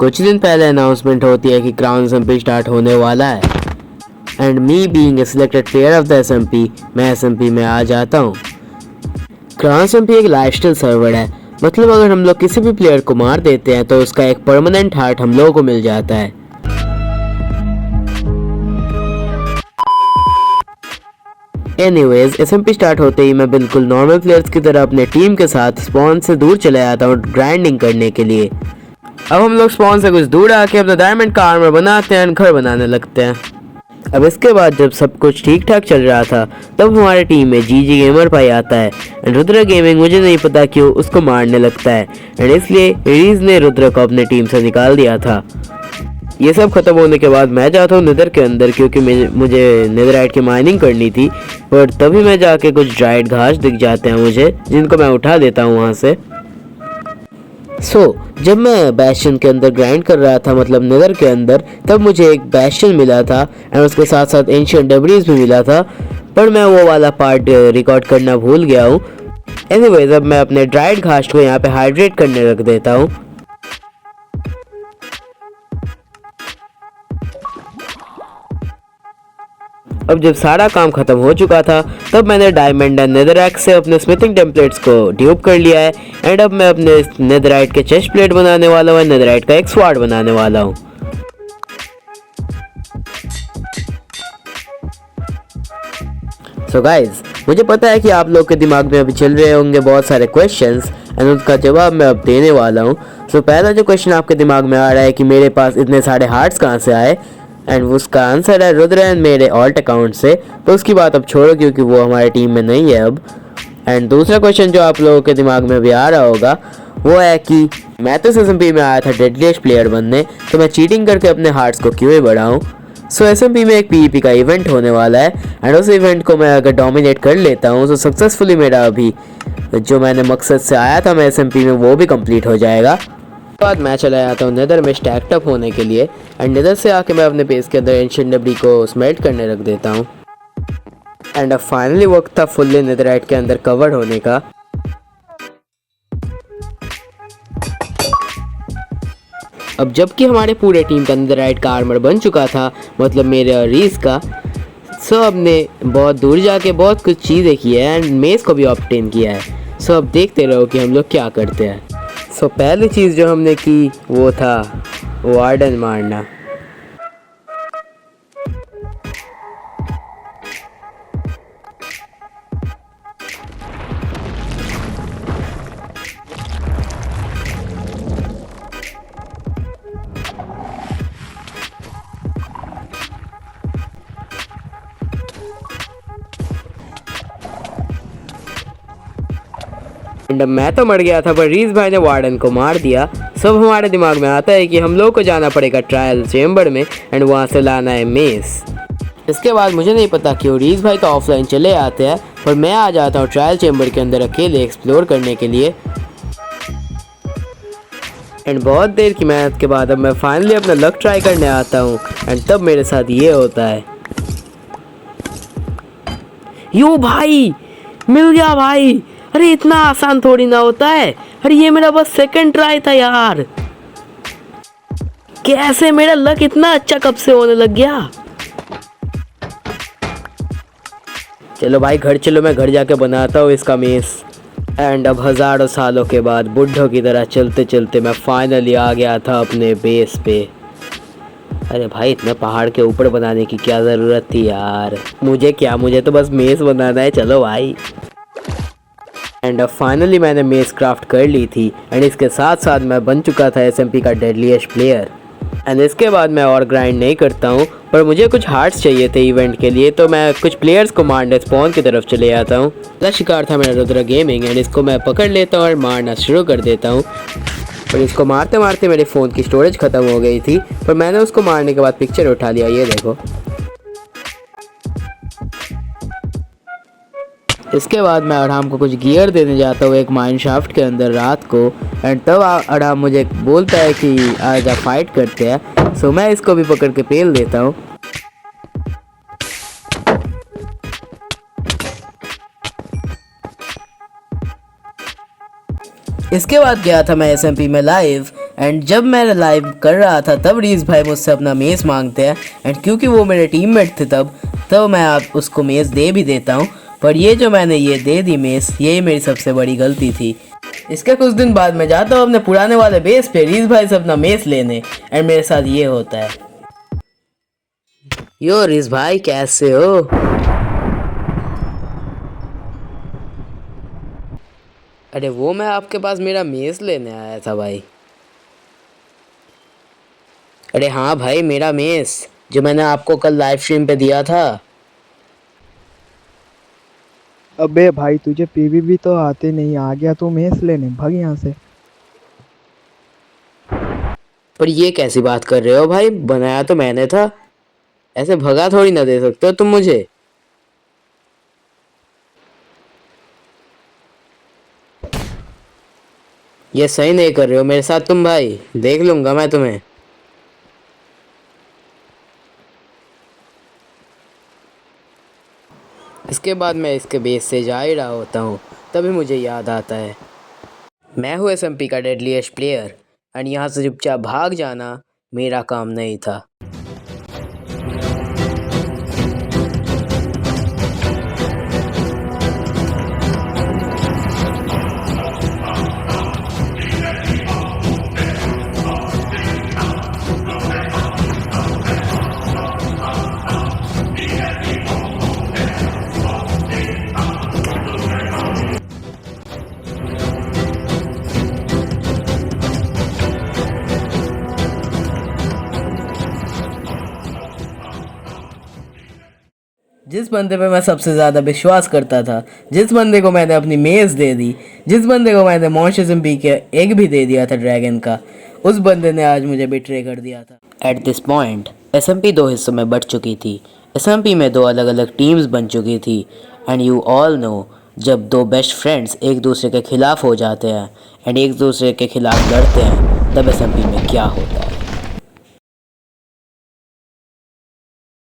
कुछ दिन पहले अनाउंसमेंट होती है कि क्राउन SMP स्टार्ट होने वाला है and me being a selected player of the SMP, मैं SMP में आ जाता हूँ। क्राउन SMP एक लाइफस्टाइल सर्वर है, मतलब अगर हम लोग किसी भी प्लेयर को मार देते हैं तो उसका एक परमानेंट हार्ट हम लोगों को मिल जाता है। एनीवेज SMP स्टार्ट होते ही मैं बिल्कुल नॉर्मल प्लेयर्स की तरह अपने टीम के साथ स्पॉन से दूर चले जाता हूँ ग्राइंडिंग करने के लिए। अब हम लोग स्पॉन से कुछ दूर आके अपना डायमंड का आर्मर बनाते हैं, घर बनाने लगते हैं। अब इसके बाद जब सब कुछ ठीक ठाक चल रहा था तब हमारे टीम में GG गेमर भाई आता है एंड रुद्र गेमिंग मुझे नहीं पता क्यों उसको मारने लगता है एंड इसलिए रीज ने रुद्र को अपने टीम से निकाल दिया था। ये सब खत्म होने के बाद मैं जाता हूँ नेदर के अंदर क्योंकि मुझे नेदराइट की माइनिंग करनी थी, और तभी मैं जाके कुछ ड्राइड घास दिख जाते हैं मुझे, जिनको मैं उठा लेता हूँ वहाँ से। जब मैं बैस्शन के अंदर ग्राइंड कर रहा था, मतलब नेदर के अंदर, तब मुझे एक बैस्शन मिला था एंड उसके साथ साथ एंशिएंट डेब्रीज भी मिला था, पर मैं वो वाला पार्ट रिकॉर्ड करना भूल गया हूँ। एनीवेज अब मैं अपने ड्राइड घास को यहाँ पे हाइड्रेट करने रख देता हूँ। अब जब सारा काम खत्म हो चुका था तब मैंने डायमंड एंड नेदरैक्स से अपने स्मिथिंग टेम्पलेट्स को ड्यूप कर लिया है एंड अब मैं अपने नेदराइट के चेस्ट प्लेट बनाने वाला हूँ, नेदराइट का एक स्वार्ड बनाने वाला हूँ। सो गाइज, मुझे पता है कि आप लोग के दिमाग में अभी चल रहे होंगे बहुत सारे क्वेश्चंस एंड उसका जवाब मैं अब देने वाला हूँ। सो पहला जो क्वेश्चन आपके दिमाग में आ रहा है कि मेरे पास इतने सारे हार्ट्स कहाँ से आए, एंड उसका आंसर है रुद्र एंड मेरे ऑल्ट अकाउंट से। तो उसकी बात अब छोड़ो क्योंकि वो हमारे टीम में नहीं है अब। एंड दूसरा क्वेश्चन जो आप लोगों के दिमाग में भी आ रहा होगा वो है कि मैं तो SMP में आया था डेडलीस्ट प्लेयर बनने, तो मैं चीटिंग करके अपने हार्ट्स को क्यों ही बढ़ाऊँ। सो SMP में एक PvP का इवेंट होने वाला है एंड उस इवेंट को मैं अगर डोमिनेट कर लेता हूँ तो सक्सेसफुली मेरा अभी जो मैंने मकसद से आया था मैं SMP में वो भी कंप्लीट हो जाएगा। बाद मैं चला जाता हूँ नेदर में स्टैक्ड अप होने के लिए एंड नेदर से आके मैं अपने बेस के अंदर एंशिएंट डेब्री को स्मेल्ट करने रख देता हूँ। एंड अब फाइनली वक्त था फुल्ली नेदराइट के अंदर कवर्ड होने का। अब जबकि हमारे पूरे टीम का नेदराइट का आर्मर बन चुका था, मतलब मेरे और रीस का, सो अब ने बहुत दूर जाके बहुत कुछ चीज़ें की है एंड मेस को भी ऑब्टेन किया है। सो अब देखते रहो कि हम लोग क्या करते हैं। सो पहली चीज़ जो हमने की वो था वार्डन मारना। मैं तो मर गया था पर रीस भाई ने वार्डन को मार दिया। सब हमारे दिमाग में आता है कि हम लोग को जाना पड़ेगा ट्रायल चेम्बर में एंड वहाँ से लाना है मेस। इसके बाद मुझे नहीं पता क्यों रीस भाई तो ऑफलाइन चले आते हैं, पर मैं आ जाता हूँ ट्रायल चेम्बर के अंदर अकेले एक्सप्लोर करने के लिए। एंड बहुत देर की मेहनत के बाद अब मैं फाइनली अपना लक ट्राई करने आता हूँ एंड तब मेरे साथ ये होता है। यो भाई मिल गया भाई, अरे इतना आसान थोड़ी ना होता है। अरे ये मेरा बस सेकंड ट्राई था यार, कैसे मेरा लक इतना अच्छा कब से होने लग गया। चलो भाई घर चलो, मैं घर जाके बनाता हूँ इसका मेस। एंड अब हज़ारों सालों के बाद बुढ़ों की तरह चलते चलते मैं फाइनली आ गया था अपने बेस पे। अरे भाई इतना पहाड़ के ऊपर बनाने की क्या ज़रूरत थी यार, मुझे तो बस मेस बनाना है, चलो भाई। एंड अब फाइनली मैंने मेस क्राफ्ट कर ली थी एंड इसके साथ साथ मैं बन चुका था SMP का डेडलीस्ट प्लेयर। एंड इसके बाद मैं और ग्राइंड नहीं करता हूँ, पर मुझे कुछ हार्ट्स चाहिए थे इवेंट के लिए, तो मैं कुछ प्लेयर्स को मारने स्पॉन की तरफ चले जाता हूँ। पहला शिकार था मेरा रुद्र गेमिंग एंड इसको मैं पकड़ लेता हूँ और मारना शुरू कर देता हूँ। पर इसको मारते मारते मेरे फ़ोन की स्टोरेज ख़त्म हो गई थी, पर मैंने उसको मारने के बाद पिक्चर उठा लिया, ये देखो। इसके बाद मैं अड़ाम को कुछ गियर देने जाता हूँ एक माइन शाफ्ट के अंदर रात को एंड तब अड़ाम मुझे बोलता है कि आजा फाइट करते हैं। सो मैं इसको भी पकड़ के पेल देता हूँ। इसके बाद गया था मैं SMP में लाइव एंड जब मैं लाइव कर रहा था तब रीस भाई मुझसे अपना मेस मांगते हैं एंड क्योंकि वो मेरे टीममेट थे तब मैं आप उसको मेस दे भी देता हूँ। पर ये जो मैंने ये दे दी मेस, यही मेरी सबसे बड़ी गलती थी। इसके कुछ दिन बाद मैं जाता हूँ अपने पुराने वाले बेस पे रीस भाई से अपना मेस लेने एंड मेरे साथ ये होता है। यो रीस भाई कैसे हो? अरे वो मैं आपके पास मेरा मेस लेने आया था भाई। अरे हाँ भाई, मेरा मेस जो मैंने आपको कल लाइव स्ट्रीम पे दिया था। अबे भाई तुझे पीवीबी तो आते नहीं, आ गया तू मेस लेने, भाग यहाँ से। पर ये कैसी बात कर रहे हो भाई, बनाया तो मैंने था, ऐसे भगा थोड़ी ना दे सकते हो तुम मुझे। ये सही नहीं कर रहे हो मेरे साथ तुम भाई, देख लूंगा मैं तुम्हें। इसके बाद मैं इसके बेस से जा ही रहा होता हूँ, तभी मुझे याद आता है मैं हूँ SMP का डेडलीस्ट प्लेयर एंड यहाँ से चुपचाप भाग जाना मेरा काम नहीं था। जिस बंदे पे मैं सबसे ज़्यादा विश्वास करता था, जिस बंदे को मैंने अपनी मेज़ दे दी, जिस बंदे को मैंने मॉन्स्टर्स एमपी के एग भी दे दिया था ड्रैगन का, उस बंदे ने आज मुझे बिट्रे कर दिया था। एट दिस पॉइंट SMP दो हिस्सों में बट चुकी थी। SMP में दो अलग अलग टीम्स बन चुकी थी एंड यू ऑल नो, जब दो बेस्ट फ्रेंड्स एक दूसरे के खिलाफ हो जाते हैं एंड एक दूसरे के खिलाफ लड़ते हैं तब SMP में क्या होता है।